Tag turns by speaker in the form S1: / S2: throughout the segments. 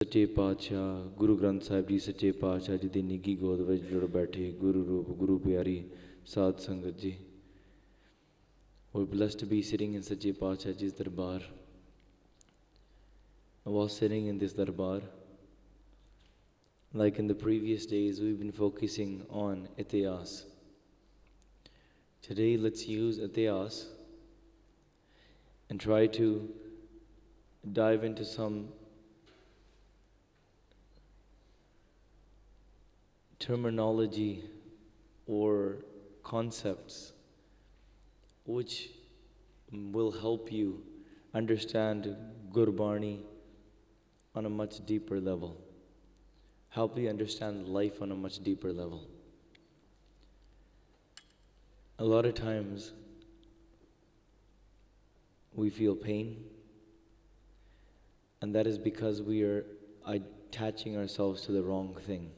S1: सच्चे पातशाह गुरु ग्रंथ साहिब जी सच्चे पातशाह जी दी निगी गोद विच जुड़ बैठे गुरु रूप गुरु प्यारी साध संगत जी. We're blessed to be sitting in Sache Paatshah Ji's Darbar. And while sitting in this Darbar, like in the previous days, we've been focusing on Itihas. Today, let's use Itihas and try to dive into some terminology or concepts which will help you understand Gurbani on a much deeper level, help you understand life on a much deeper level. A lot of times we feel pain, and that is because we are attaching ourselves to the wrong thing.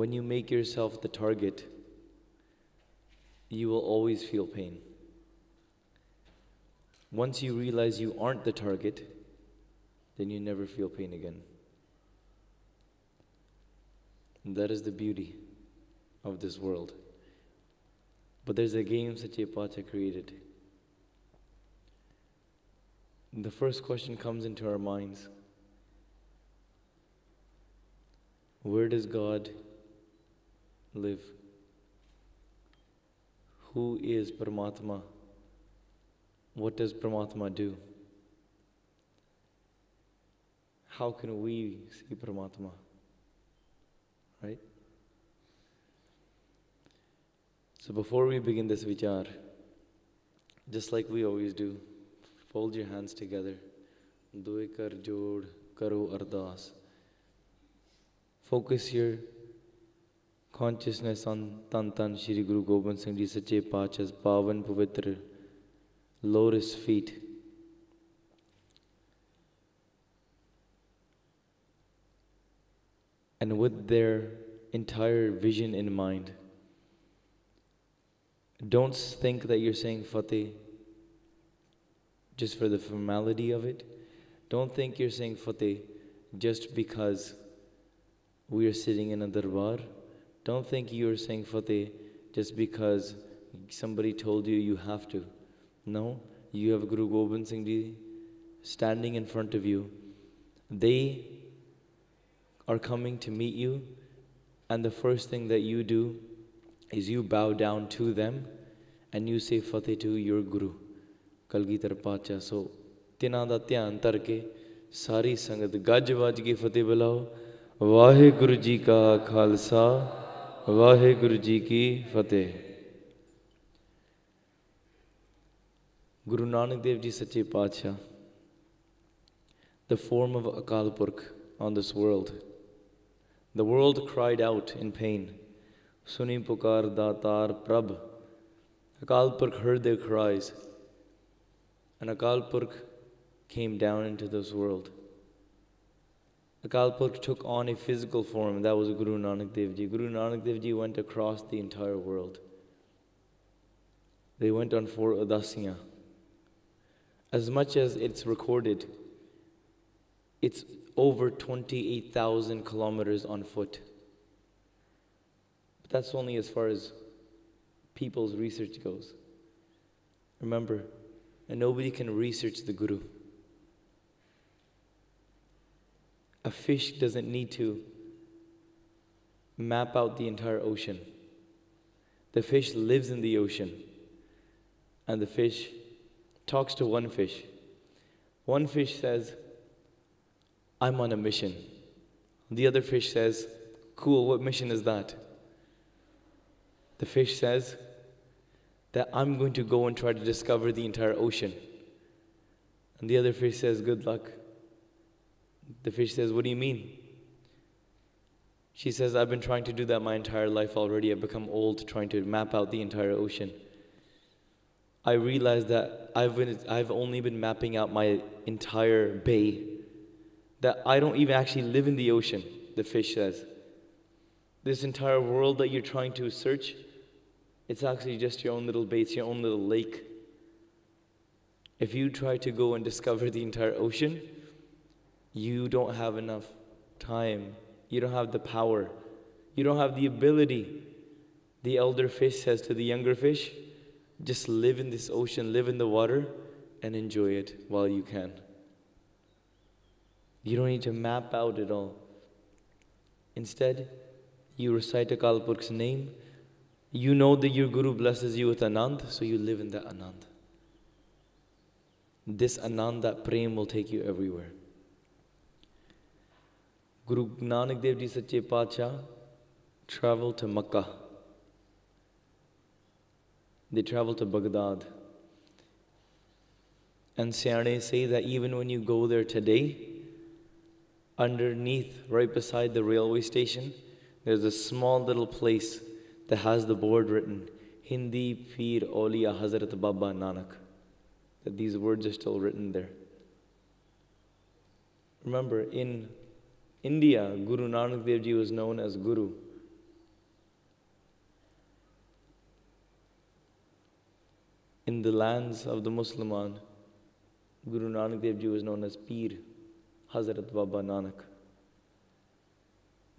S1: When you make yourself the target, you will always feel pain. Once you realize you aren't the target, then you never feel pain again. And that is the beauty of this world. But there's a game Sache Paatshah created. And the first question comes into our minds. Where does God live? Who is Paramatma? What does Paramatma do? How can we see Paramatma? Right? So before we begin this vichar, just like we always do, fold your hands together. Due kar jod karo ardas. Focus your consciousness on Tan Tan Shri Guru Gobind Singh Ji Sache Paatshah's Pavan Pavitra lotus feet. And with their entire vision in mind, don't think that you're saying Fateh just for the formality of it. Don't think you're saying Fateh just because we are sitting in a darbar. Don't think you're saying Fateh just because somebody told you you have to. No, you have Guru Gobind Singh Ji standing in front of you. They are coming to meet you, and the first thing that you do is you bow down to them and you say Fateh to your Guru, Kalgitar Paatshah. So, tina da dhyan tarke, sari sangat gaj vaj ke Fateh bulao. Vaheguru Ji ka Khalsa, Vaheguru Ji ki Fateh. Guru Nanak Dev Ji Sache Paatshah, the form of Akal Purkh on this world. The world cried out in pain. Suni pukar datar prabh. Akal Purkh heard their cries, and Akal Purkh came down into this world. Akal Purkh took on a physical form, that was Guru Nanak Dev Ji. Guru Nanak Dev Ji went across the entire world. They went on 4 udasiyan. As much as it's recorded, it's over 28,000 kilometers on foot. But that's only as far as people's research goes. Remember, and nobody can research the Guru. A fish doesn't need to map out the entire ocean. The fish lives in the ocean, and the fish talks to one fish. One fish says, I'm on a mission. The other fish says, cool, what mission is that? The fish says that I'm going to go and try to discover the entire ocean. And the other fish says, good luck. The fish says, what do you mean? She says, I've been trying to do that my entire life already. I've become old trying to map out the entire ocean. I realized that I've only been mapping out my entire bay, that I don't even actually live in the ocean, the fish says. This entire world that you're trying to search, it's actually just your own little bay, it's your own little lake. If you try to go and discover the entire ocean, you don't have enough time. You don't have the power. You don't have the ability. The elder fish says to the younger fish, just live in this ocean, live in the water, and enjoy it while you can. You don't need to map out it all. Instead, you recite Akal Purkh's name. You know that your Guru blesses you with Anand, so you live in that Anand. This Anand, that Prem will take you everywhere. Guru Nanak Dev Ji Sache Paatshah traveled to Makkah. They traveled to Baghdad. And Siane say that even when you go there today, underneath, right beside the railway station, there's a small little place that has the board written, Hindi Peer Auliya Hazrat Baba Nanak. That these words are still written there. Remember, in India, Guru Nanak Dev Ji was known as Guru. In the lands of the Musliman, Guru Nanak Dev Ji was known as Peer, Hazrat Baba Nanak.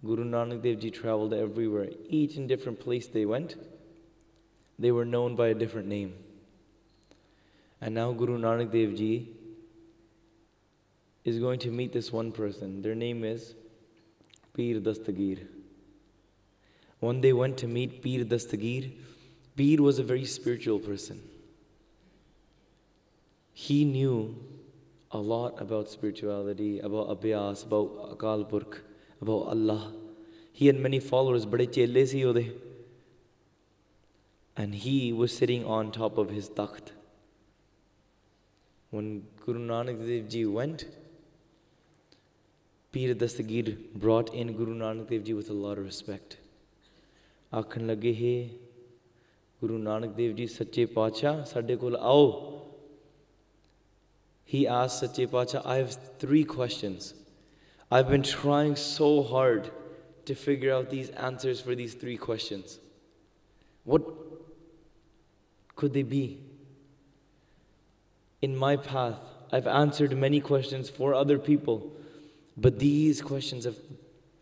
S1: Guru Nanak Dev Ji traveled everywhere. Each and different place they went, they were known by a different name. And now Guru Nanak Dev Ji is going to meet this one person. Their name is Peer Dastagir. When they went to meet Peer Dastagir, Peer was a very spiritual person. He knew a lot about spirituality, about Abhyas, about Akal Purkh, about Allah. He had many followers, bade chele si ode. And he was sitting on top of his takht. When Guru Nanak Dev Ji went, Peer Dastagir brought in Guru Nanak Dev Ji with a lot of respect. Aakhan lage he, Guru Nanak Dev Ji Sache Paatshah, sade kol aao. He asked Sache Paatshah, I have 3 questions. I've been trying so hard to figure out these answers for these 3 questions. What could they be? In my path, I've answered many questions for other people, but these questions have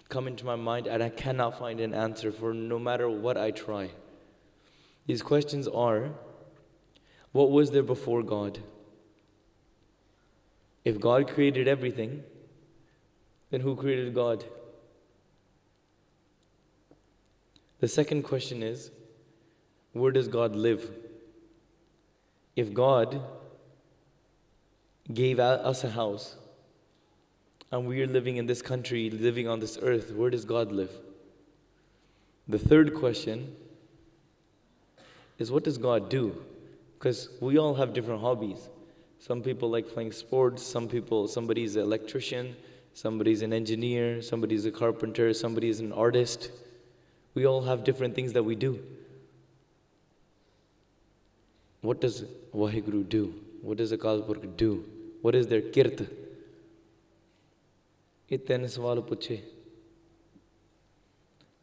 S1: come into my mind and I cannot find an answer for no matter what I try. These questions are, what was there before God? If God created everything, then who created God? The second question is, where does God live? If God gave us a house, and we are living in this country, living on this earth, where does God live? The third question is, what does God do? Because we all have different hobbies. Some people like playing sports, somebody's an electrician, somebody's an engineer, somebody's a carpenter, somebody's an artist. We all have different things that we do. What does Vaheguru do? What does Akal Purkh do? What is their kirt? Ye 3 sawal puche.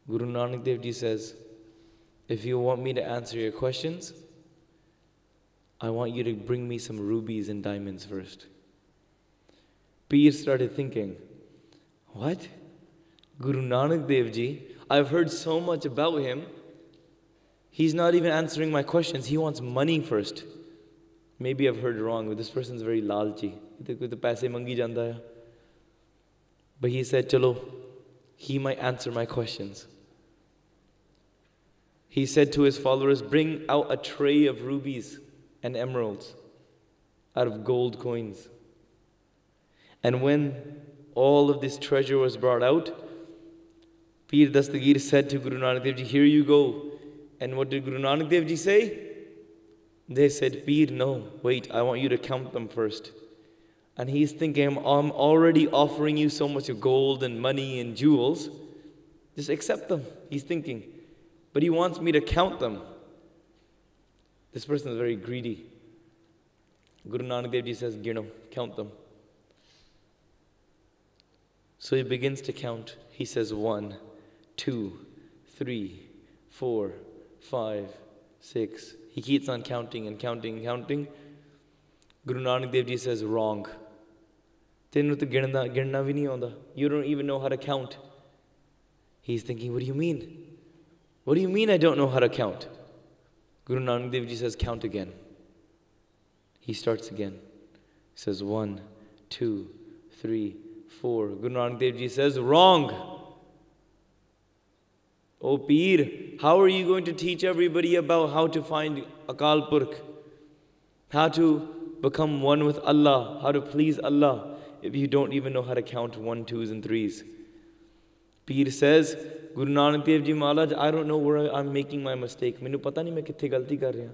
S1: Guru Nanak Dev Ji says, if you want me to answer your questions, I want you to bring me some rubies and diamonds first. Peer started thinking, what? Guru Nanak Dev Ji, I've heard so much about him. He's not even answering my questions. He wants money first. Maybe I've heard wrong, but this person's very lalchi. But he said, chalo, he might answer my questions. He said to his followers, bring out a tray of rubies and emeralds out of gold coins. And when all of this treasure was brought out, Peer Dastagir said to Guru Nanak Dev Ji, here you go. And what did Guru Nanak Dev Ji say? They said, Peer, no, wait, I want you to count them first. And he's thinking, I'm already offering you so much of gold and money and jewels. Just accept them, he's thinking. But he wants me to count them. This person is very greedy. Guru Nanak Dev Ji says, Gino, count them. So he begins to count. He says 1, 2, 3, 4, 5, 6. He keeps on counting and counting and counting. Guru Nanak Dev Ji says, wrong. Tenu to girna vi nahi aunda. You don't even know how to count. He's thinking, what do you mean? What do you mean I don't know how to count? Guru Nanak Dev Ji says, count again. He starts again. He says, 1, 2, 3, 4. Guru Nanak Dev Ji says, wrong. Oh Peer, how are you going to teach everybody about how to find Akal Purkh? How to become one with Allah, how to please Allah, if you don't even know how to count 1, 2s and 3s? Peer says, Guru Nanak Dev Ji Maharaj, I don't know where I'm making my mistake. Mainu pata nahi main kithe galti kar raha.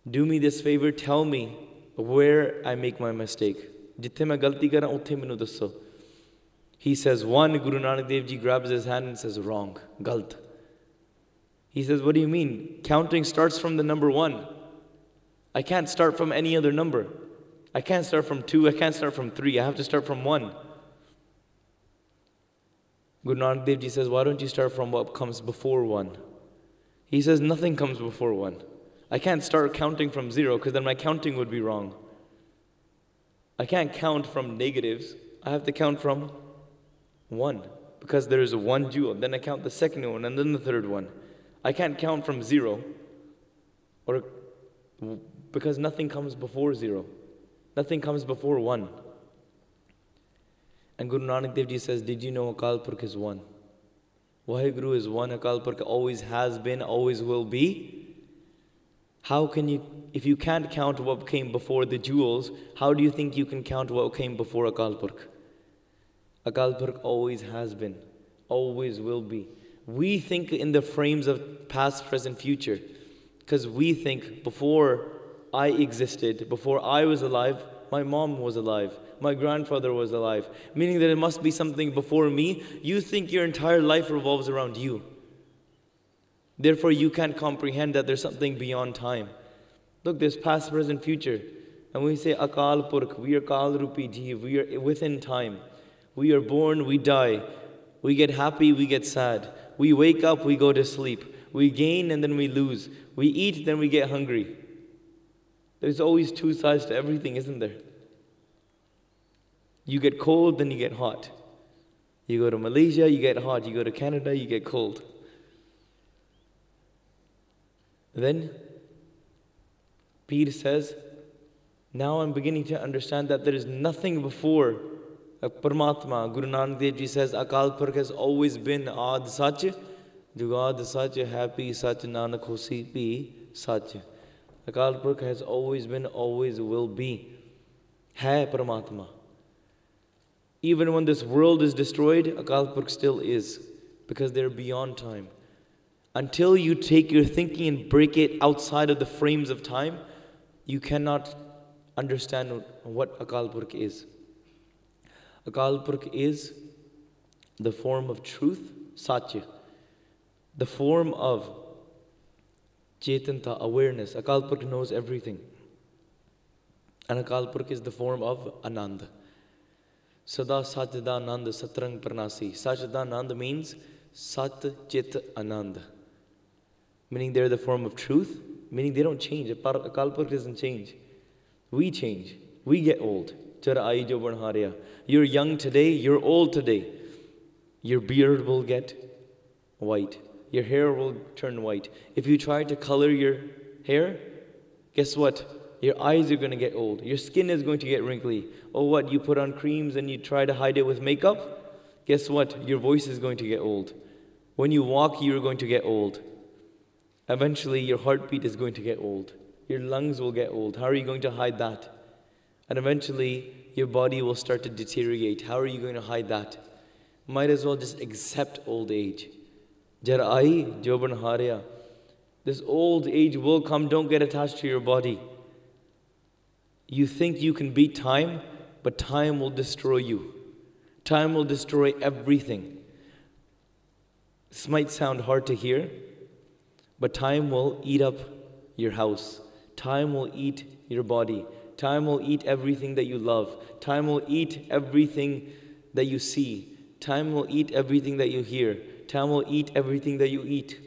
S1: Do me this favor, tell me where I make my mistake. Jithe main galti kar raha, uthe mainu dasso. He says, 1, Guru Nanak Dev Ji grabs his hand and says, wrong, galt. He says, what do you mean? Counting starts from the number 1. I can't start from any other number. I can't start from 2, I can't start from 3, I have to start from 1. Guru Nanak Dev Ji says, why don't you start from what comes before 1? He says, nothing comes before 1. I can't start counting from 0 because then my counting would be wrong. I can't count from negatives, I have to count from 1, because there is 1 jewel. Then I count the second one and then the third one. I can't count from 0, or because nothing comes before 0. Nothing comes before 1. And Guru Nanak Dev Ji says, did you know Akal Purkh is 1? Waheguru is 1, Akal Purkh always has been, always will be. How can you, if you can't count what came before the jewels, how do you think you can count what came before Akal Purkh? Akal Purkh always has been, always will be. We think in the frames of past, present, future, because we think before I existed, before I was alive, my mom was alive, my grandfather was alive, meaning that it must be something before me. You think your entire life revolves around you. Therefore, you can't comprehend that there's something beyond time. Look, there's past, present, future. And when we say Akal Purkh, we are Kal Rupi Jeev, we are within time. We are born, we die. We get happy, we get sad. We wake up, we go to sleep. We gain and then we lose. We eat, then we get hungry. There's always two sides to everything, isn't there? You get cold, then you get hot. You go to Malaysia, you get hot. You go to Canada, you get cold. Then, Peer says, now I'm beginning to understand that there is nothing before Paramatma. Guru Nanak Dev Ji says, Akal Purkh has always been Aad Sach, Jugad Sach, Happy Sach, Nanak Hosi Pi Sach. Akal Purkh has always been, always will be. Hai Paramatma. Even when this world is destroyed, Akal Purkh still is, because they're beyond time. Until you take your thinking and break it outside of the frames of time, you cannot understand what Akal Purkh is. Akal Purkh is the form of truth, Satya. The form of Chetanta, awareness. Akal Purkh knows everything. And Akal Purkh is the form of Anand. Sada Satjada Anand Satrang Pranasi. Satjada Anand means Sat Chit Anand. Meaning they're the form of truth, meaning they don't change. Akal Purkh doesn't change. We change. We get old. You're young today, you're old today. Your beard will get white. Your hair will turn white. If you try to color your hair, guess what? Your eyes are going to get old. Your skin is going to get wrinkly. Or what? You put on creams and you try to hide it with makeup? Guess what? Your voice is going to get old. When you walk, you're going to get old. Eventually, your heartbeat is going to get old. Your lungs will get old. How are you going to hide that? And eventually, your body will start to deteriorate. How are you going to hide that? Might as well just accept old age. Jarai joban harya. This old age will come. Don't get attached to your body. You think you can beat time, but time will destroy you. Time will destroy everything. This might sound hard to hear, but time will eat up your house. Time will eat your body. Time will eat everything that you love. Time will eat everything that you see. Time will eat everything that you hear. Time will eat everything that you eat.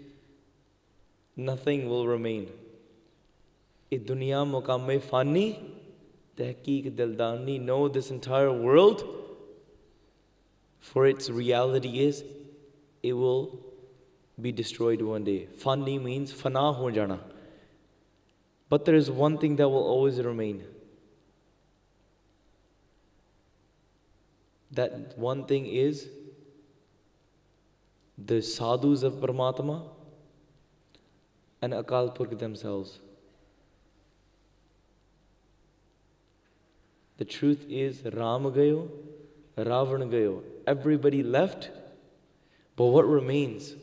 S1: Nothing will remain. Ye dunya muqam fani, tahqiq dildani. Know this entire world, for its reality is, it will be destroyed one day. Fani means fana ho jana. But there is one thing that will always remain. That one thing is the sadhus of Paramatma and Akal Purkh themselves. The truth is, Ram gayo, Ravan gayo. Everybody left, but what remains?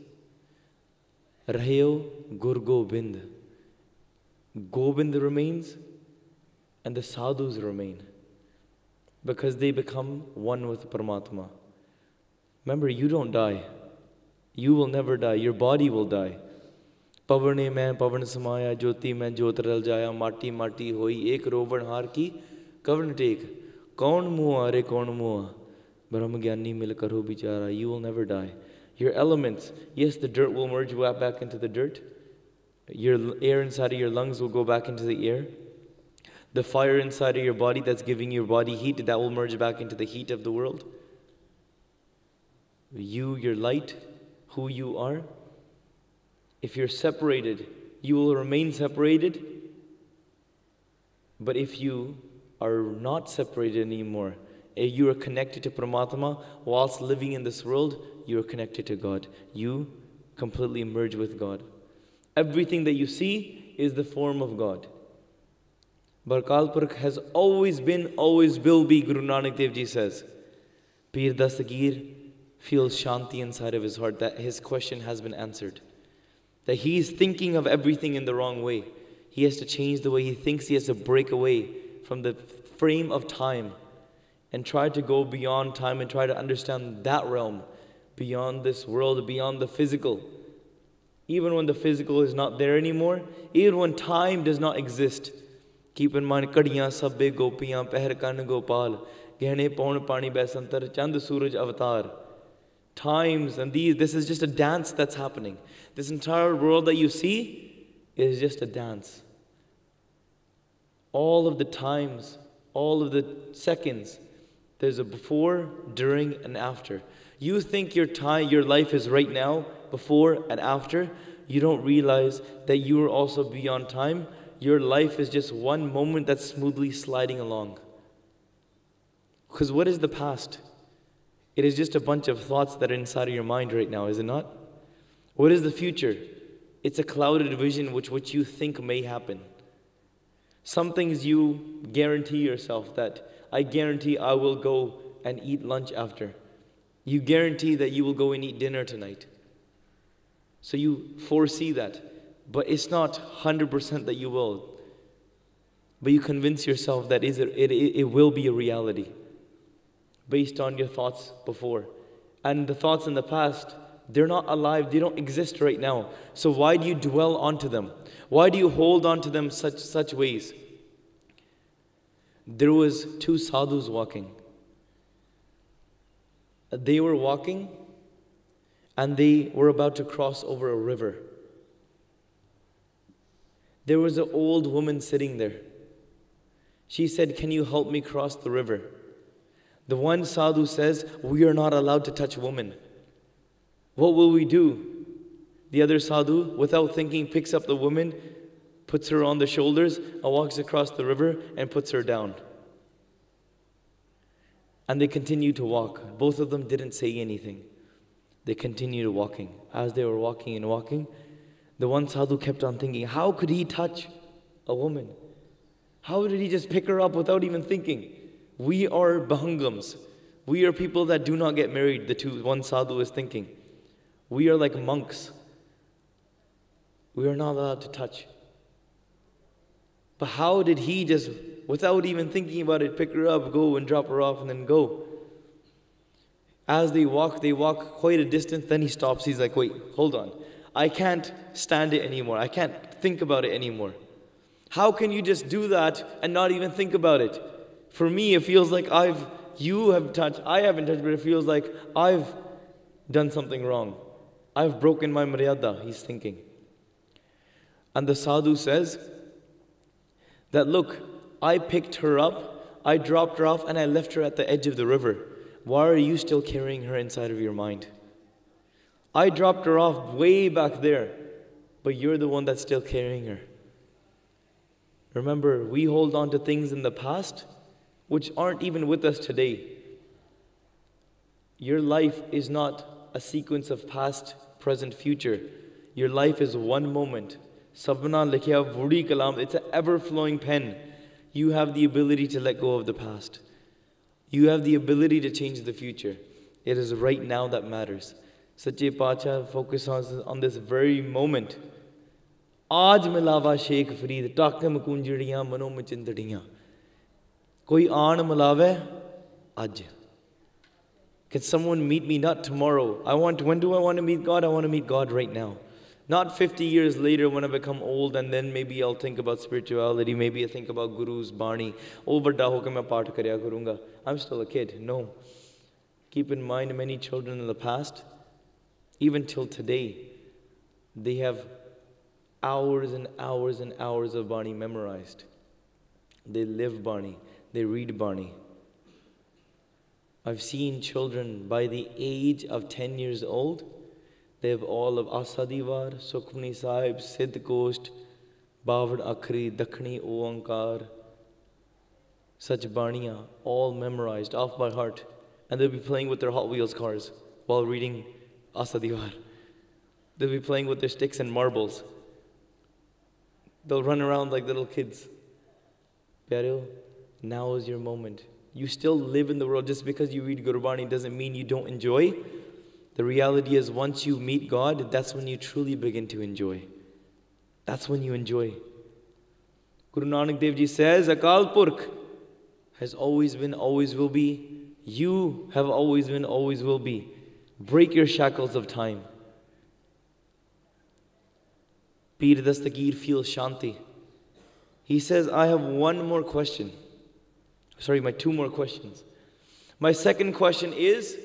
S1: Rahyo Gur Gobind. Gobind remains, and the sadhus remain. Because they become one with Paramatma. Remember, you don't die. You will never die. Your body will die. Pavane main pavan samaya, jyoti main jyot ral jaya, mati mati hoi, ek rovan har ki kavan tek. Kaun mua re kaun mua, Brahm gyani mil karo bichara. You will never die. Your elements, yes, the dirt will merge back into the dirt. Your air inside of your lungs will go back into the air. The fire inside of your body that's giving your body heat, that will merge back into the heat of the world. You, your light, who you are. If you're separated, you will remain separated. But if you are not separated anymore, if you are connected to Paramatma, whilst living in this world, you are connected to God. You completely merge with God. Everything that you see is the form of God. But Akal Purkh has always been, always will be, Guru Nanak Dev Ji says. Peer Dasagir feels shanti inside of his heart that his question has been answered. That he is thinking of everything in the wrong way. He has to change the way he thinks. He has to break away from the frame of time and try to go beyond time and try to understand that realm, beyond this world, beyond the physical. Even when the physical is not there anymore, even when time does not exist. Keep in mind, kadiyan sabbe gopiyan pehar kan gopal, gehne paun pani baisantar chand suraj avatar. Times and this is just a dance that's happening. This entire world that you see is just a dance. All of the times, all of the seconds, there's a before, during, and after. You think your life is right now, before and after. You don't realize that you are also beyond time. Your life is just one moment that's smoothly sliding along. Because what is the past? It is just a bunch of thoughts that are inside of your mind right now, is it not? What is the future? It's a clouded vision which you think may happen. Some things you guarantee yourself that, I guarantee I will go and eat lunch after. You guarantee that you will go and eat dinner tonight. So you foresee that. But it's not 100% that you will. But you convince yourself that it will be a reality based on your thoughts before. And the thoughts in the past, they're not alive, they don't exist right now. So why do you dwell onto them? Why do you hold on to them such ways? There was two sadhus walking. They were walking and they were about to cross over a river. There was an old woman sitting there. She said, "Can you help me cross the river?" The one sadhu says, "We are not allowed to touch women. What will we do?" The other sadhu, without thinking, picks up the woman, puts her on the shoulders, and walks across the river and puts her down. And they continued to walk. Both of them didn't say anything. They continued walking. As they were walking and walking, the one sadhu kept on thinking, how could he touch a woman? How did he just pick her up without even thinking? We are Bahangams. We are people that do not get married, one sadhu is thinking. We are like monks. We are not allowed to touch. But how did he just, without even thinking about it, pick her up, go and drop her off and then go? As they walk quite a distance, then he stops. He's like, wait, hold on. I can't stand it anymore. I can't think about it anymore. How can you just do that and not even think about it? For me, it feels like I haven't touched, but it feels like I've done something wrong. I've broken my maryada, he's thinking. And the sadhu says, That look, I picked her up, I dropped her off, and I left her at the edge of the river. Why are you still carrying her inside of your mind? I dropped her off way back there, but you're the one that's still carrying her. Remember, we hold on to things in the past which aren't even with us today. Your life is not a sequence of past, present, future. Your life is one moment. Sabna likhya vudi kalam, it's an ever-flowing pen. You have the ability to let go of the past. You have the ability to change the future. It is right now that matters. Sache Pacha focuses on this very moment. Aaj milawa Sheikh Fareed, takke makunjadiyan mano machindadiyan. Koi aan milave, aaj. Can someone meet me? Not tomorrow. When do I want to meet God? I want to meet God right now. Not 50 years later when I become old and then maybe I'll think about spirituality, maybe I think about Guru's Bani. Oh, badda ho ke main paath karya karunga. I'm still a kid. No. Keep in mind, many children in the past, even till today, they have hours and hours and hours of Bani memorized. They live Bani. They read Bani. I've seen children by the age of 10 years old, they have all of Asadivar, Sukhmani Sahib, Siddh Kost, Bavad Akhri, Dakhni Oankar, such Baniya, all memorized off by heart. And they'll be playing with their Hot Wheels cars while reading Asadivar. They'll be playing with their sticks and marbles. They'll run around like little kids. Pyareo, now is your moment. You still live in the world. Just because you read Gurbani doesn't mean you don't enjoy. The reality is once you meet God, that's when you truly begin to enjoy. That's when you enjoy. Guru Nanak Dev Ji says, Akal Purkh has always been, always will be. You have always been, always will be. Break your shackles of time. Peer Dastagir feels Shanti. He says, I have one more question. Sorry, my two more questions. My second question is,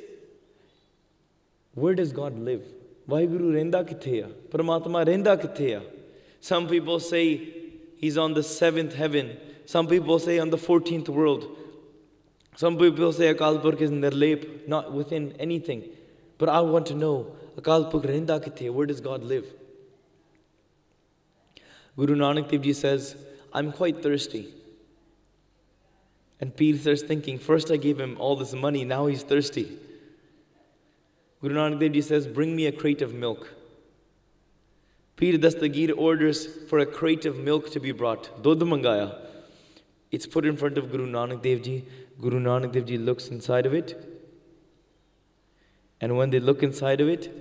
S1: where does God live? Vaheguru renda kithe a? Paramatma renda kithe a? Some people say he's on the 7th heaven. Some people say on the 14th world. Some people say Akal Purkh is nirlep, not within anything. But I want to know, Akal Purkh renda kithe a? Where does God live? Guru Nanak Dev Ji says, I'm quite thirsty. And Peer starts thinking, first I gave him all this money, now he's thirsty. Guru Nanak Dev Ji says, bring me a crate of milk. Peer Dastagir orders for a crate of milk to be brought. Dodh mangaya. It's put in front of Guru Nanak Dev Ji. Guru Nanak Dev Ji looks inside of it. And when they look inside of it,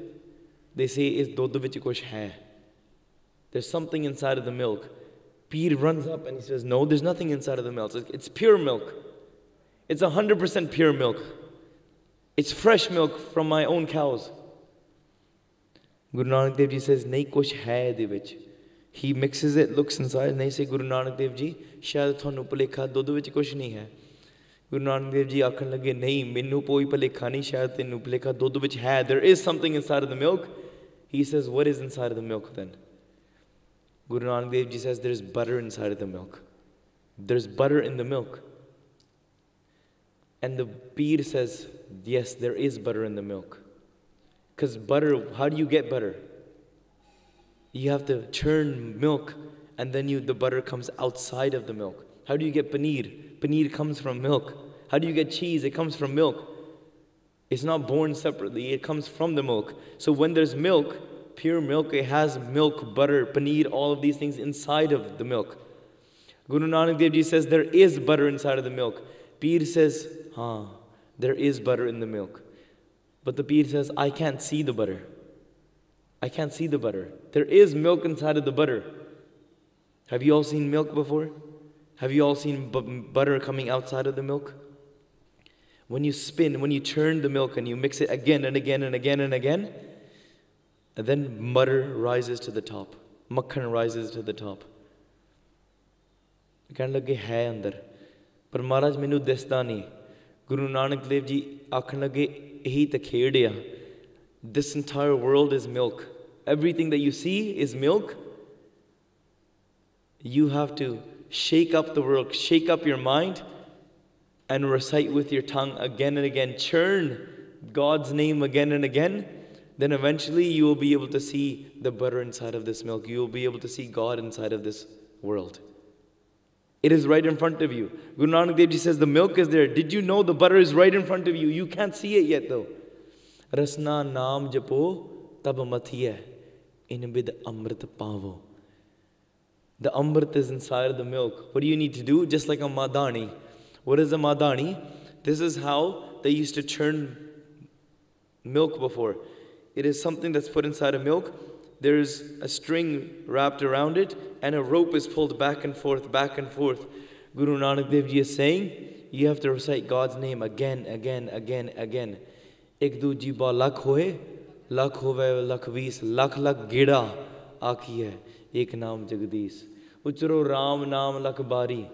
S1: they say, is dodh vich kuch hai. There's something inside of the milk. Peer runs up and he says, no, there's nothing inside of the milk. It's pure milk. It's 100% pure milk. It's fresh milk from my own cows. Guru Nanak Dev Ji says, nahi kuch hai de vich. He mixes it, looks inside, and they say, Guru Nanak Dev Ji, shayad thonu palekha dodh vich kuch nahi hai. Guru Nanak Dev Ji aakhan lage, nahi, minnu koi palekha nahi, shayad tenu palekha dodh vich hai. There is something inside of the milk. He says, what is inside of the milk then? Guru Nanak Dev Ji says, there's butter inside of the milk. There's butter in the milk. And the Peer says, yes, there is butter in the milk. Because butter, how do you get butter? You have to churn milk and then the butter comes outside of the milk. How do you get paneer? Paneer comes from milk. How do you get cheese? It comes from milk. It's not born separately, it comes from the milk. So when there's milk, pure milk, it has milk, butter, paneer, all of these things inside of the milk. Guru Nanak Dev Ji says there is butter inside of the milk. Peer says, there is butter in the milk. But the Peer says, I can't see the butter. I can't see the butter. There is milk inside of the butter. Have you all seen milk before? Have you all seen butter coming outside of the milk? When you spin, when you churn the milk and you mix it again and again and again and again, and then butter rises to the top. Makhan rises to the top. कहने लगे है अंदर पर महाराज मैनू दिसदा नहीं. Guru Nanak Dev Ji आखन लगे यही तो खेड़ आ. This entire world is milk. Everything that you see is milk. You have to shake up the world, shake up your mind, and recite with your tongue again and again. Churn God's name again and again. Then eventually you will be able to see the butter inside of this milk. You will be able to see God inside of this world. It is right in front of you. Guru Nanak Dev Ji says the milk is there. Did you know the butter is right in front of you? You can't see it yet though. Rasna naam japo tab mathiye in bid amrit pavo. The amrit is inside of the milk. What do you need to do? Just like a madani. What is a madani? This is how they used to churn milk before. It is something that's put inside of milk. There's a string wrapped around it and a rope is pulled back and forth, back and forth. Guru Nanak Dev Ji is saying, you have to recite God's name again, again, again, again. Ek du jiba lakh hoye, lakh hove lakh vees, lakh lakh geda aaki hai, ek naam jagdish. Uchro Ram naam lakh bari.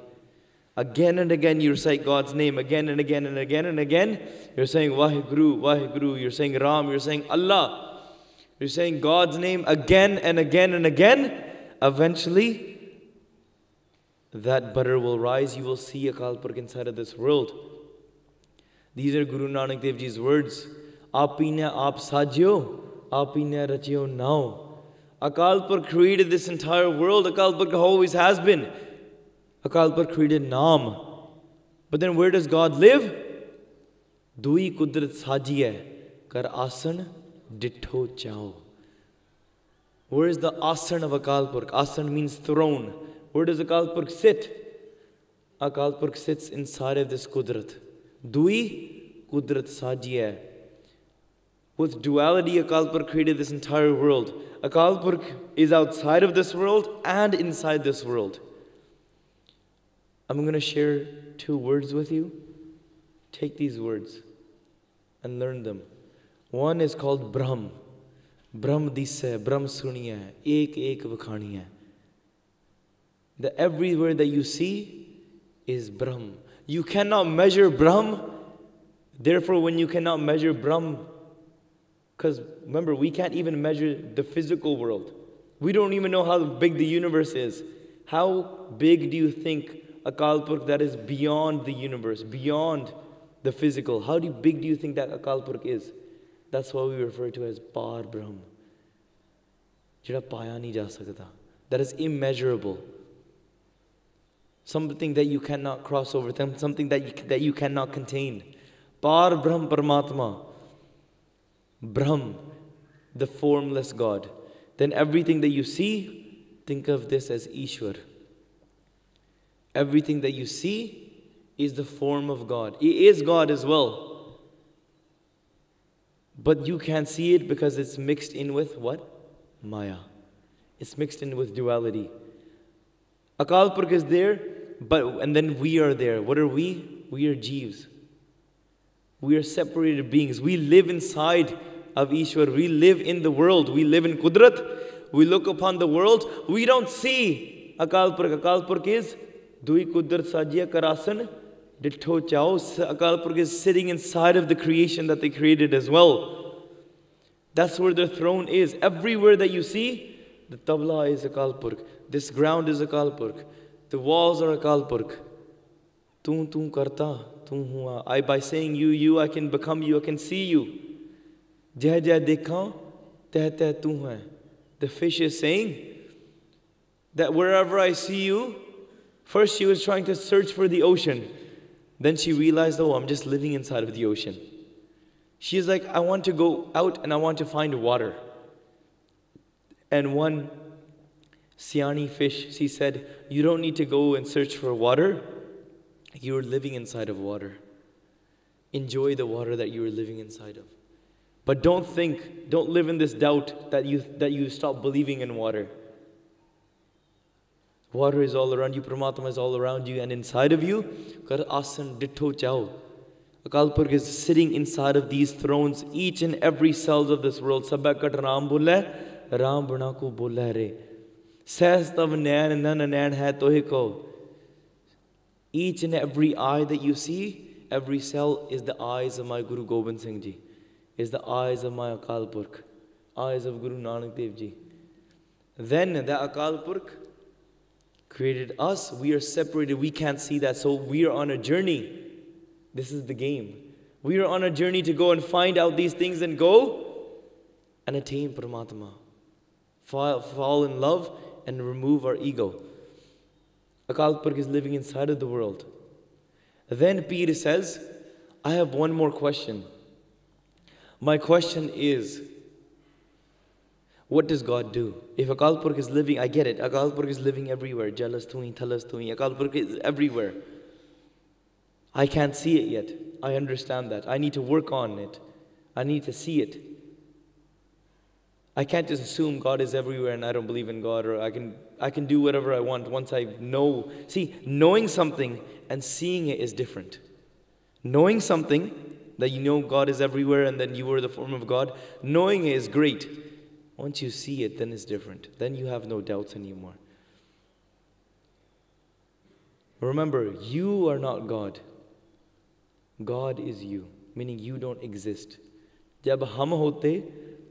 S1: Again and again you recite God's name, again and again and again and again. You're saying Waheguru, Waheguru. You're saying Ram, you're saying Allah. You're saying God's name again and again and again. Eventually, that butter will rise. You will see Akal Purkh inside of this world. These are Guru Nanak Dev Ji's words. Aapine aap sajyo, aapine rachyo now. Akal Purkh created this entire world. Akal Purkh always has been. Akal Purkh created Naam. But then where does God live? Dui kudrat sajiye kar asan ditho chao. Where is the asan of Akal Purkh? Asan means throne. Where does Akal Purkh sit? Akal Purkh sits inside of this kudrat. Dui kudrat sajiye. With duality, Akal Purkh created this entire world. Akal Purkh is outside of this world and inside this world. I'm going to share 2 words with you. Take these words and learn them. One is called Brahm. Brahm disse, Brahm suniye, ek vakhaniye. The everywhere that you see is Brahm. You cannot measure Brahm. Therefore, when you cannot measure Brahm, because remember, we can't even measure the physical world. We don't even know how big the universe is. How big do you think Akal Purkh that is beyond the universe, beyond the physical? How big do you think that Akal Purkh is? That's what we refer to as Par Brahm. Jira paya nahi ja sakta. That is immeasurable. Something that you cannot cross over, something that you cannot contain. Par Brahm Paramatma. Brahm, the formless God. Then everything that you see, think of this as Ishwar. Everything that you see is the form of God. It is God as well. But you can't see it because it's mixed in with what? Maya. It's mixed in with duality. Akal Purkh is there, and then we are there. What are we? We are Jeevs. We are separated beings. We live inside of Ishwar. We live in the world. We live in Kudrat. We look upon the world. We don't see Akal Purkh. Akal Purkh is Dui Kudrat Sajiya Karasan Ditho Chao. Akal Purkh is sitting inside of the creation that they created as well. That's where their throne is. Everywhere that you see, the tabla is Akal Purkh. This ground is Akal Purkh. The walls are Akal Purkh. Tum karta, tum hua. By saying you, I can become you, I can see you. Jai jai dekha, teh teh tu hai. The fish is saying that wherever I see you, first she was trying to search for the ocean. Then she realized, oh, I'm just living inside of the ocean. She's like, I want to go out and I want to find water. And one Siani fish, she said, you don't need to go and search for water. You're living inside of water. Enjoy the water that you are living inside of. But don't live in this doubt that you stop believing in water. Water is all around you, Paramatma is all around you, and inside of you, kar asan ditho chao. Akal Purkh is sitting inside of these thrones, each and every cell of this world. Sabbakat Ram bolle, Ram banaku bolle re. Says tav nain nan nain hai tohi ko. Each and every eye that you see, every cell is the eyes of my Guru Gobind Singh Ji, is the eyes of my Akal Purkh, eyes of Guru Nanak Dev Ji. Then the Akal Purkh created us. We are separated. We can't see that. So we are on a journey. This is the game. We are on a journey to go and find out these things and go and attain Paramatma. Fall in love and remove our ego. Akal Purkh is living inside of the world. Then Peer says, I have one more question. My question is, what does God do? If Akal Purkh is living, I get it. Akal Purkh is living everywhere. Jalas Tui, Thalas Tui. Akal Purkh is everywhere. I can't see it yet. I understand that. I need to work on it. I need to see it. I can't just assume God is everywhere and I don't believe in God, or I can do whatever I want once I know. See, knowing something and seeing it is different. Knowing something that you know God is everywhere and then you are the form of God, knowing it is great. Once you see it, then it's different. Then you have no doubts anymore. Remember, you are not God. God is you, meaning you don't exist. Jab hum hote,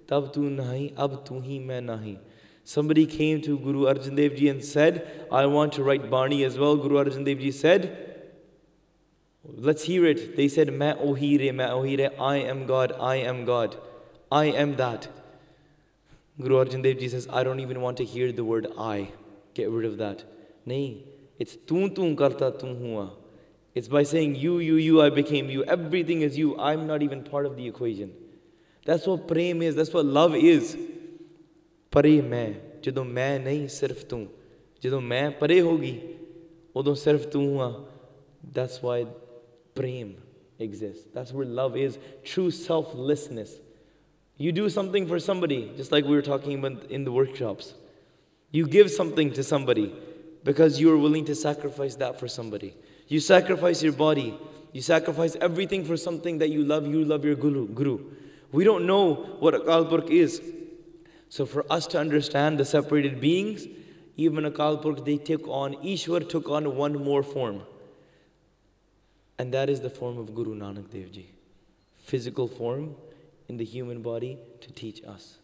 S1: tab tu nahi, ab tu hi main nahi. Somebody came to Guru Arjan Dev Ji and said, I want to write Bani as well. Guru Arjan Dev Ji said, let's hear it. They said, main ohire, I am God, I am God, I am that. Guru Arjan Dev Ji says, I don't even want to hear the word I. Get rid of that. Nahi, it's tu karta tu hua. It's by saying you, I became you. Everything is you. I'm not even part of the equation. That's what prem is. That's what love is. Pare main. Jadon main nahi, sirf tu. Jadon main pare hogi, odon sirf tu hua. That's why prem exists. That's where love is. True selflessness. You do something for somebody, just like we were talking about in the workshops. You give something to somebody because you are willing to sacrifice that for somebody. You sacrifice your body. You sacrifice everything for something that you love. You love your guru. We don't know what Akal Purkh is. So for us to understand the separated beings, even Akal Purkh, Ishwar took on one more form. And that is the form of Guru Nanak Dev Ji. Physical form in the human body to teach us.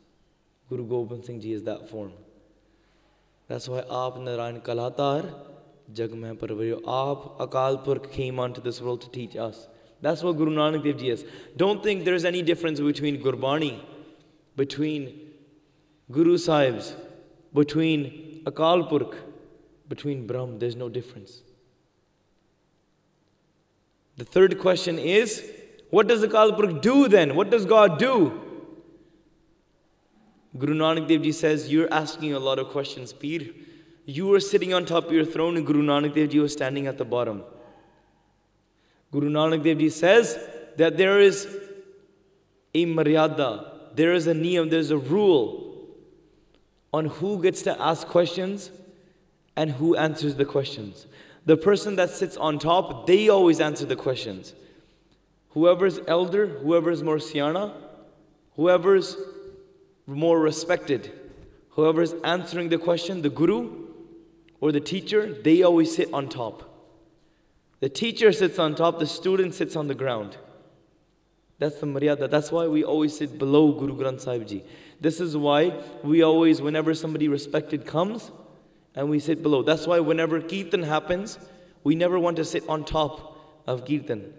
S1: Guru Gobind Singh Ji is that form. That's why Aap Narayan Kalatar, Jag mein parvayo. Aap Akal Purkh came onto this world to teach us. That's what Guru Nanak Dev Ji is. Don't think there's any difference between Gurbani, between Guru Sahibs, between Akal Purkh, between Brahm. There's no difference. The third question is, what does Akal Purkh do then? What does God do? Guru Nanak Dev Ji says, you're asking a lot of questions, Peer. You were sitting on top of your throne and Guru Nanak Dev Ji was standing at the bottom. Guru Nanak Dev Ji says that there is a maryada, there is a niyam, there's a rule on who gets to ask questions and who answers the questions. The person that sits on top, they always answer the questions. Whoever's elder, whoever's more siyana, whoever's more respected, whoever's answering the question, the guru or the teacher, they always sit on top. The teacher sits on top, the student sits on the ground. That's the maryada. That's why we always sit below Guru Granth Sahib Ji. This is why we always, whenever somebody respected comes, and we sit below. That's why whenever Kirtan happens, we never want to sit on top of Kirtan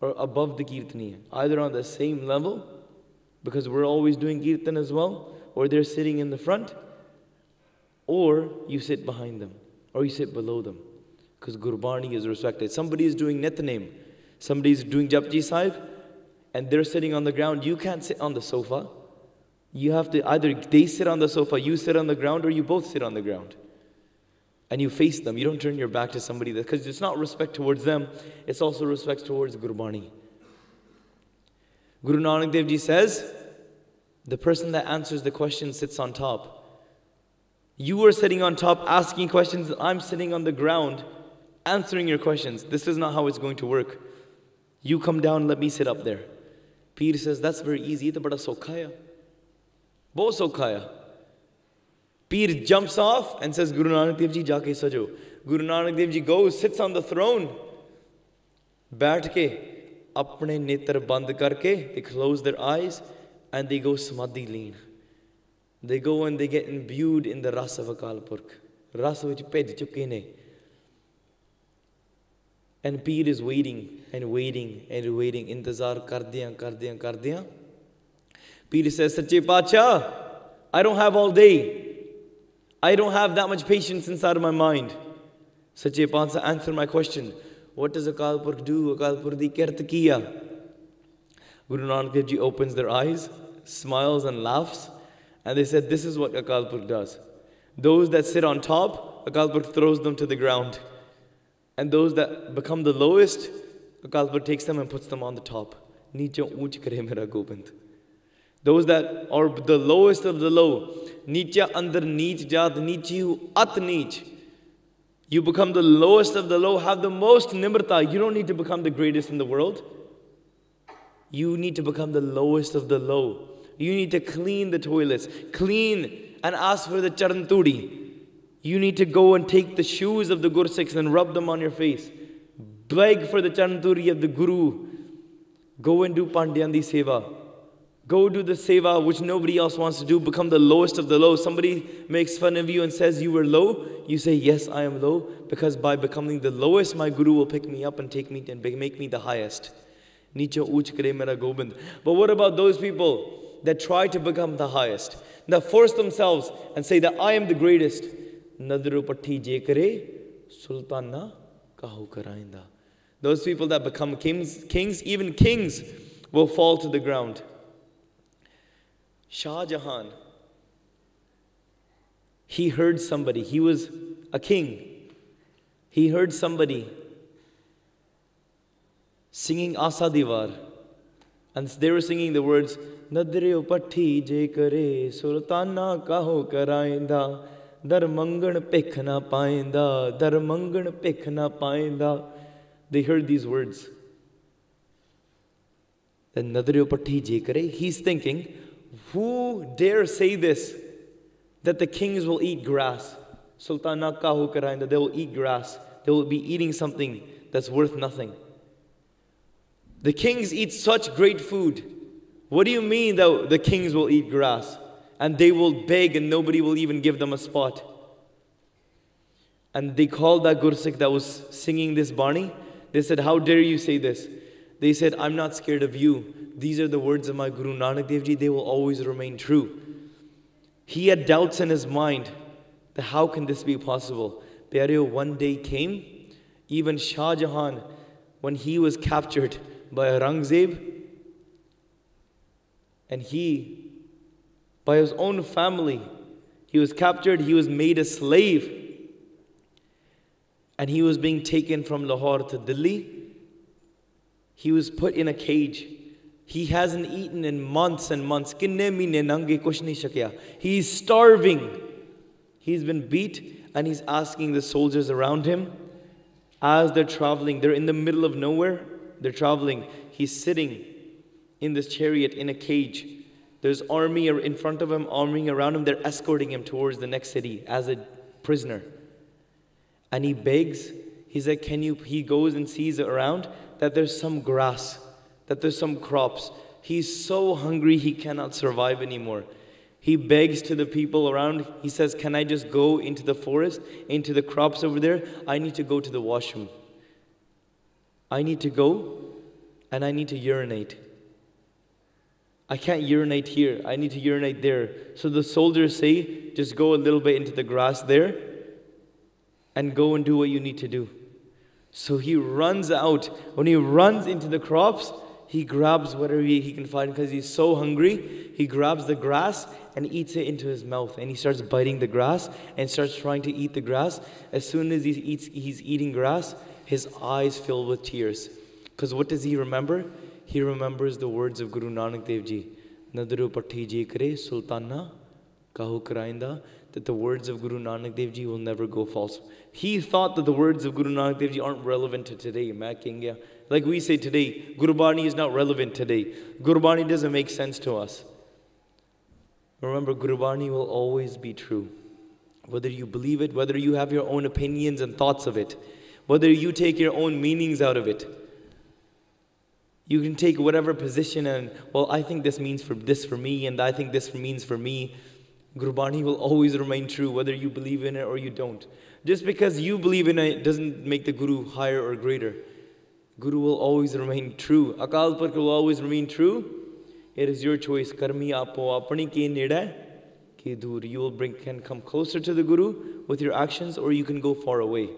S1: or above the Kirtaniya, either on the same level, because we're always doing Kirtan as well, or they're sitting in the front, or you sit behind them, or you sit below them, because Gurbani is respected. Somebody is doing Nityanem, somebody is doing Japji Sahib, and they're sitting on the ground. You can't sit on the sofa. You have to, either they sit on the sofa, you sit on the ground, or you both sit on the ground. And you face them. You don't turn your back to somebody, because it's not respect towards them, it's also respect towards Gurbani. Guru Nanak Dev Ji says, the person that answers the question sits on top. You are sitting on top asking questions, I'm sitting on the ground answering your questions. This is not how it's going to work. You come down, let me sit up there. Peer says, that's very easy. It's bada sokha hai. Bahut sokha hai. Peer jumps off and says, Guru Nanak Dev Ji, jaake sajo. Guru Nanak Dev Ji goes, sits on the throne. Baith ke, apne netar band karke, they close their eyes and they go samadhi leen. They go and they get imbued in the ras of Akal Purkh. रस विच भिज चुके ने. And Peer is waiting and waiting and waiting. Intazar kardiyan. Peer says, Sache Pacha, I don't have all day. I don't have that much patience inside of my mind. Sache Pacha, answer my question. What does Akal Purkh do? Akal Purkh di kirt kiya. Guru Nanak Dev Ji opens their eyes, smiles and laughs. And they said, this is what Akal Purkh does. Those that sit on top, Akal Purkh throws them to the ground. And those that become the lowest, Akal Purkh takes them and puts them on the top. Nicho unch kare mera Gobind. Those that are the lowest of the low, Nicha andar neech jaat nichi at neech. You become the lowest of the low, have the most nimrta. You don't need to become the greatest in the world. You need to become the lowest of the low. You need to clean the toilets, clean and ask for the charan tudi. You need to go and take the shoes of the Gursikhs and rub them on your face. Beg for the Charanturi of the Guru. Go and do Pandyandi Seva. Go do the Seva which nobody else wants to do. Become the lowest of the low. Somebody makes fun of you and says you were low. You say, yes, I am low. Because by becoming the lowest, my Guru will pick me up and take me and make me the highest. Nicho uch kare mera Gobind. But what about those people that try to become the highest? That force themselves and say that I am the greatest. Nadru patti je kare, sultana kahu karainda. Those people that become kings, even kings will fall to the ground. Shah Jahan, he heard somebody, he was a king. He heard somebody singing Asa Diwar. And they were singing the words, Nadru patti je kare, sultana kahu karainda. Dar mangan pekh na painda, dar mangan pekh na painda. They heard these words. Then Nadriyo Patti je kare, he's thinking, who dare say this? That the kings will eat grass. Sultana kahu karainda, they will eat grass. They will be eating something that's worth nothing. The kings eat such great food. What do you mean that the kings will eat grass? And they will beg and nobody will even give them a spot. And they called that Gursikh that was singing this Bani. They said, how dare you say this? They said, I'm not scared of you. These are the words of my Guru Nanak Dev Ji. They will always remain true. He had doubts in his mind that how can this be possible? Pyareo, one day came, even Shah Jahan, when he was captured by Aurangzeb, and by his own family, he was captured, he was made a slave. And he was being taken from Lahore to Delhi. He was put in a cage. He hasn't eaten in months and months. He's starving. He's been beat and he's asking the soldiers around him as they're traveling. They're in the middle of nowhere. They're traveling. He's sitting in this chariot in a cage. There's army in front of him, army around him. They're escorting him towards the next city as a prisoner. And he begs, he's like, he goes and sees around that there's some grass, that there's some crops. He's so hungry he cannot survive anymore. He begs to the people around. He says, can I just go into the forest, into the crops over there? I need to go to the washroom. I need to go and I need to urinate. I can't urinate here. I need to urinate there. So the soldiers say, just go a little bit into the grass there and go and do what you need to do. So he runs out. When he runs into the crops, he grabs whatever he can find because he's so hungry. He grabs the grass and eats it into his mouth. And he starts biting the grass and starts trying to eat the grass. As soon as he's eating grass, his eyes fill with tears. Because what does he remember? He remembers the words of Guru Nanak Dev Ji. Nadru patti je kare sultana kahu karainda. That the words of Guru Nanak Dev Ji will never go false. He thought that the words of Guru Nanak Dev Ji aren't relevant to today. Like we say today, Gurbani is not relevant today. Gurbani doesn't make sense to us. Remember, Gurbani will always be true. Whether you believe it, whether you have your own opinions and thoughts of it, whether you take your own meanings out of it. You can take whatever position and, well, I think this means this for me, and I think this means for me. Gurbani will always remain true, whether you believe in it or you don't. Just because you believe in it doesn't make the Guru higher or greater. Guru will always remain true. Akal Purkh will always remain true. It is your choice. Karmi apo apani ke neda ke dur. You can come closer to the Guru with your actions, or you can go far away.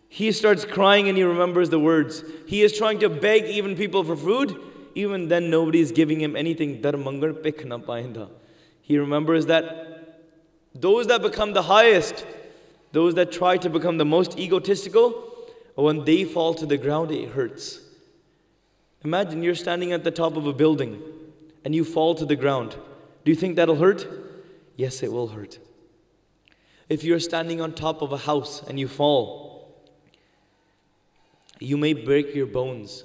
S1: He starts crying and he remembers the words. He is trying to beg even people for food. Even then nobody is giving him anything. Dar mangar pikh na painda. He remembers that those that become the highest, those that try to become the most egotistical, when they fall to the ground, it hurts. Imagine you're standing at the top of a building and you fall to the ground. Do you think that'll hurt? Yes, it will hurt. If you're standing on top of a house and you fall, you may break your bones.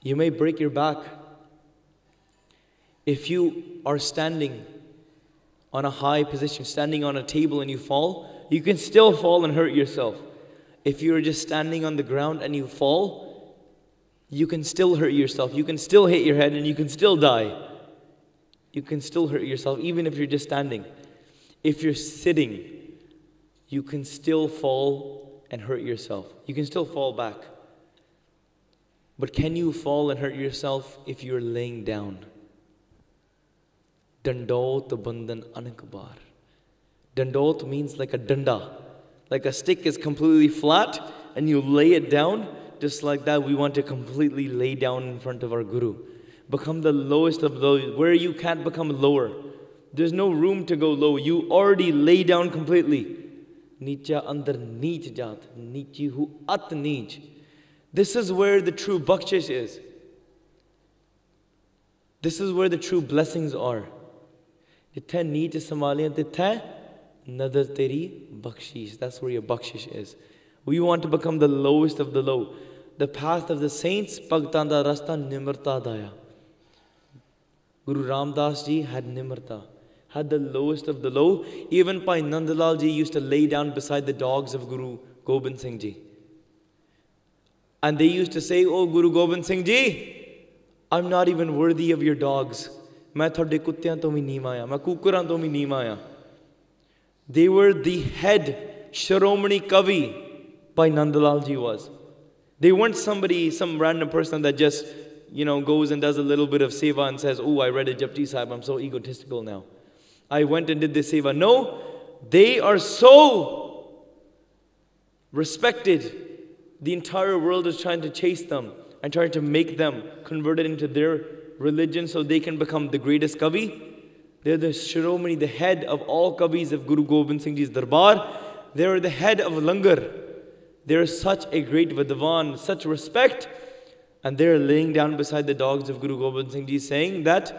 S1: You may break your back. If you are standing on a high position, standing on a table and you fall, you can still fall and hurt yourself. If you're just standing on the ground and you fall, you can still hurt yourself. You can still hit your head and you can still die. You can still hurt yourself even if you're just standing. If you're sitting, you can still fall and hurt yourself. You can still fall back. But can you fall and hurt yourself if you're laying down? Dandot bandan anakbar. Dandot means like a danda. Like a stick is completely flat and you lay it down. Just like that, we want to completely lay down in front of our Guru. Become the lowest of those, where you can't become lower. There's no room to go low. You already lay down completely. Nicha andar neech jaat. Nichi hu at neech. This is where the true bakshish is. This is where the true blessings are. Jithe neech samaliyan tithe nadar teri bakshish. That's where your bakshish is. We want to become the lowest of the low. The path of the saints, Bhagtan da rasta nimarta daya. Guru Ramdas ji had nimarta, had the lowest of the low. Even Bhai Nandalal ji used to lay down beside the dogs of Guru Gobind Singh ji. And they used to say, "Oh Guru Gobind Singh ji, I'm not even worthy of your dogs. Main thode kuttiyan to bhi nahi aaya, main kukuran to bhi nahi aaya." They were the head Shiromani Kavi. Bhai Nandalal ji was. They weren't somebody, some random person that just, goes and does a little bit of seva and says, "Oh, I read a Japji Sahib, I'm so egotistical now. I went and did this seva." No, they are so respected. The entire world is trying to chase them and trying to make them converted into their religion so they can become the greatest Kavi. They're the Shiromani, the head of all Kavis of Guru Gobind Singh Ji's Darbar. They're the head of Langar. They're such a great Vidwan, such respect. And they're laying down beside the dogs of Guru Gobind Singh Ji saying that,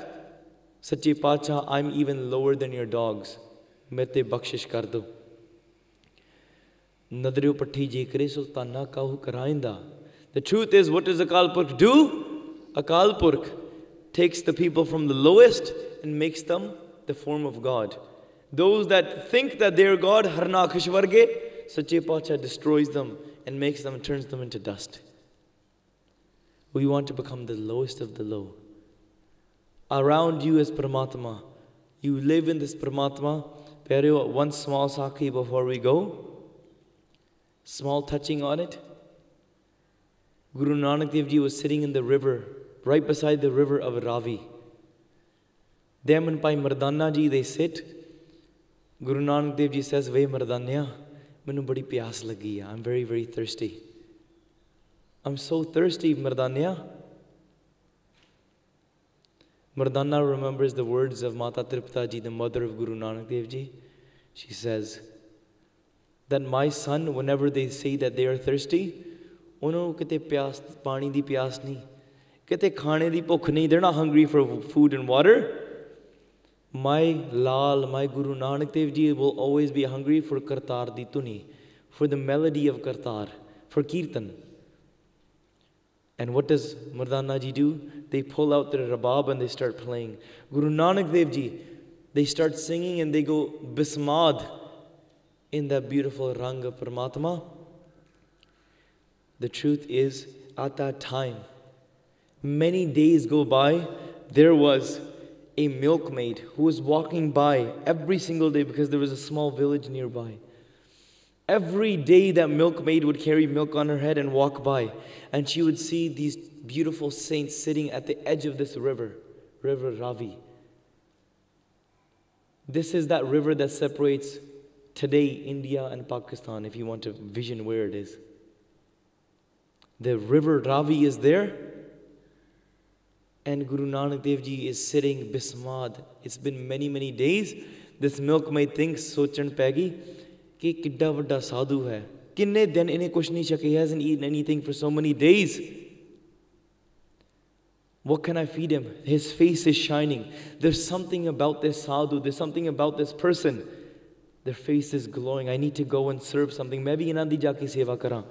S1: "Sache Pacha, I'm even lower than your dogs. Mete bakshish kar do. Nadreo patti jekre sultana kahu karainda." The truth is, what does Akal Purkh do? Akal Purkh takes the people from the lowest and makes them the form of God. Those that think that they're God, harna khishwarge, Sache Pacha destroys them and makes them and turns them into dust. We want to become the lowest of the low. Around you is Paramatma. You live in this Paramatma. Pyareo, one small sakhi before we go. Small touching on it. Guru Nanak Dev Ji was sitting in the river, right beside the river of Ravi. Them and Bhai Mardana Ji, they sit. Guru Nanak Dev Ji says, "Ve Mardanya, mainu badi pyas lagi hai. I'm very, very thirsty. I'm so thirsty, Mardanya." Mardana remembers the words of Mata Tripta Ji, the mother of Guru Nanak Dev Ji. She says that my son, whenever they say that they are thirsty, unhonu kite pyas, pani di pyas nahi, kite khane di bhukh nahi, they're not hungry for food and water. My Lal, my Guru Nanak Dev Ji will always be hungry for Kartar di tuni, for the melody of Kartar, for Kirtan. And what does Mardana Ji do? They pull out their rabab and they start playing. Guru Nanak Dev Ji, they start singing and they go bismad in that beautiful rang of Paramatma. The truth is, at that time, many days go by, there was a milkmaid who was walking by every single day because there was a small village nearby. Every day that milkmaid would carry milk on her head and walk by, and she would see these beautiful saints sitting at the edge of this river, River Ravi. This is that river that separates today India and Pakistan, if you want to vision where it is. The river Ravi is there, and Guru Nanak Dev Ji is sitting bismad. It's been many, many days. This milkmaid thinks, sochan pegi, कि किड्डा वड्डा साधु है, किन्ने दिन इन्हें कुछ नहीं छके, he hasn't eaten anything for so many days. What can I feed him? His face is shining. There's something about this sadhu, there's something about this person. Their face is glowing. I need to go and serve something. Main bhi inna di ja ke seva karan.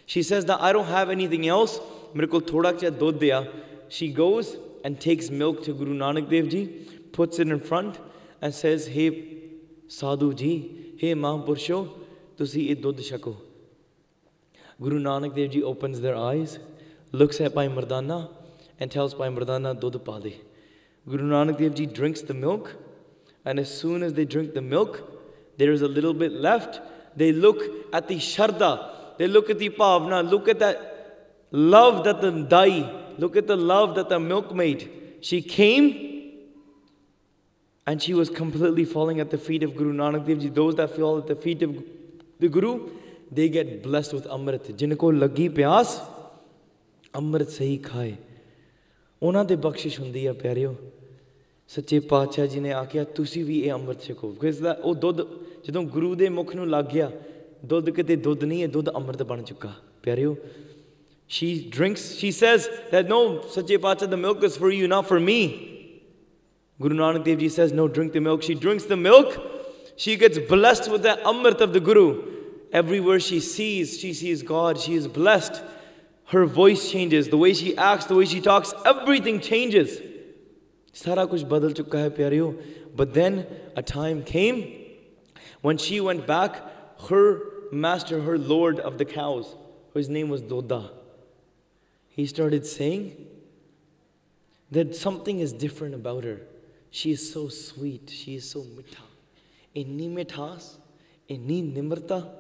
S1: She says that I don't have anything else. Mere kol thoda cha dudh diya. She goes and takes milk to Guru Nanak Dev Ji, puts it in front and says, hey sadhu ji, hey Mahapursho, tusi ye dudh shako. Guru Nanak Dev Ji opens their eyes, looks at Bhai Mardana and tells Bhai Mardana, dudh pa de. Guru Nanak Dev Ji drinks the milk, and as soon as they drink the milk, there is a little bit left. They look at the sharda, they look at the pavna, look at that love that the dai, look at the love that the milkmaid, she came and she was completely falling at the feet of Guru Nanak Dev Ji. Those that fall at the feet of the Guru, they get blessed with Amrit. Jinko lagi pyas, Amrit sahi khaye. Ona de bakshish hundi hai pyareo. Sache Paatshah ji ne aakya, tusi vi eh Amrit chako. Because that, oh dudh, jadon Guru de mukh nu lag gaya, dudh kite dudh nahi hai, dudh Amrit ban chukka. Pyareo. She drinks, she says that no, Sache Paatshah, the milk is for you, not for me. Guru Nanak Dev Ji says, no, drink the milk. She drinks the milk. She gets blessed with the Amrit of the Guru. Everywhere she sees God. She is blessed. Her voice changes. The way she acts, the way she talks, everything changes. Sara kuch badal chukka hai pyareo. But then a time came when she went back, her master, her lord of the cows, whose name was Doda, he started saying that something is different about her. She is so sweet. She is so mitha. Inni mithas, inni nimrata.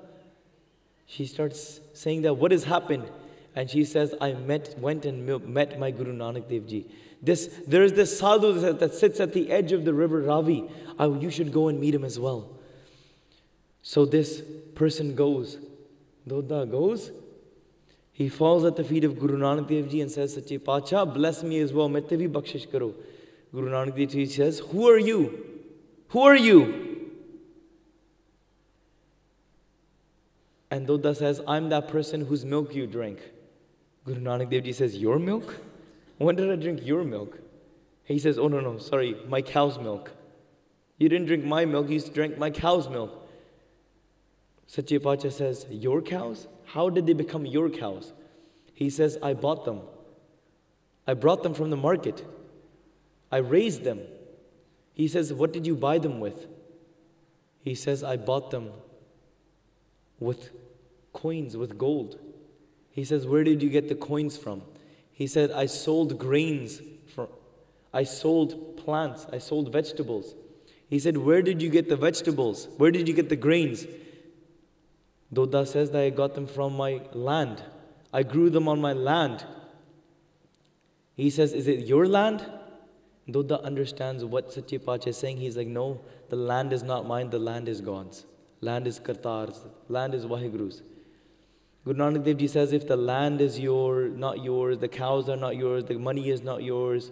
S1: She starts saying that what has happened? And she says, I went and met my Guru Nanak Dev Ji. There is this sadhu that sits at the edge of the river Ravi. You should go and meet him as well. So this person goes. Doda goes. He falls at the feet of Guru Nanak Dev Ji and says, Sache Paatshah, bless me as well. Main te bhi bakshish karo. Guru Nanak Dev Ji says, who are you? Who are you? And Doda says, I'm that person whose milk you drank. Guru Nanak Dev Ji says, your milk? When did I drink your milk? He says, oh no, sorry, my cow's milk. You didn't drink my milk, you drank my cow's milk. Sache Paatshah says, your cows? How did they become your cows? He says, I bought them. I brought them from the market. I raised them. He says, what did you buy them with? He says, I bought them with coins, with gold. He says, where did you get the coins from? He said, I sold grains, I sold plants, I sold vegetables. He said, where did you get the vegetables? Where did you get the grains? Doda says that I got them from my land. I grew them on my land. He says, is it your land? Doda understands what Sache Paatshah is saying. He's like, no, the land is not mine, the land is God's. Land is Kartar's, land is Waheguru's. Guru Nanak Dev Ji says, if the land is not yours, the cows are not yours, the money is not yours,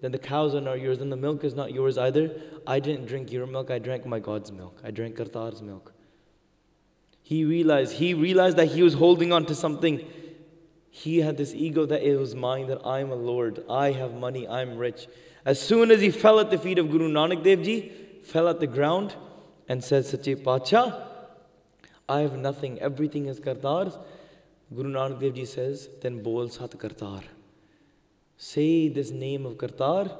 S1: then the cows are not yours, then the milk is not yours either. I didn't drink your milk, I drank my God's milk. I drank Kartar's milk. He realized that he was holding on to something. He had this ego that it was mine, that I'm a Lord, I have money, I'm rich. As soon as he fell at the feet of Guru Nanak Dev Ji, fell at the ground and said, Sache Paatshah, I have nothing, everything is Kartar's. Guru Nanak Dev Ji says, then bol Sat Kartar. Say this name of Kartar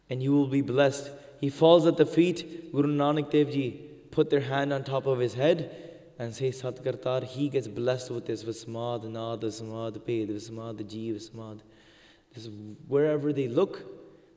S1: and you will be blessed. He falls at the feet. Guru Nanak Dev Ji put their hand on top of his head and say Sat Kartar. He gets blessed with this Vismad, Nad, Vismad, Ped, Vismad, Jeev, Vismad. This, wherever they look,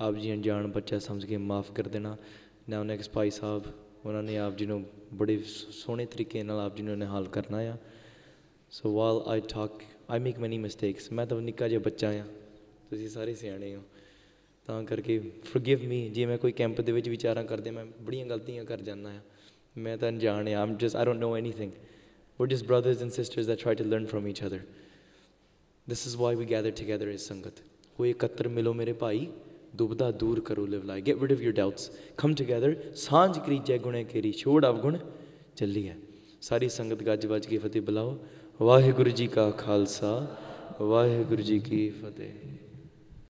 S1: आप जी अनजान बच्चा समझ के माफ़ कर देना। ना next भाई साहब उन्होंने आप जी बड़े सोहने तरीके नाल आप जी ने हाल करना आ। सो वाल I talk I make many mistakes, मैं तो निक्का जिहा बच्चा हाँ, तुसीं सारे सियाणे हो, तां करके फॉरगिव मी जे मैं कोई कैंप दे विच विचारां करदे मैं बड़ियां गलतियां कर जाना आ। मैं तो अनजान हाँ, I don't know anything. We're just brothers and sisters that try to learn from each other. This is why we gather together as Sangat. कोई एकत्र मिलो मेरे भाई, दुबदा दूर करो लिवलाई. Get rid of your doubts. Come together. सांझ करी जय गुणे केरी, छोड़ अवगुण चली है. सारी संगत गज बज के फतेह बुलाओ. वाहिगुरु जी का खालसा, वाहिगुरु जी की फतेह.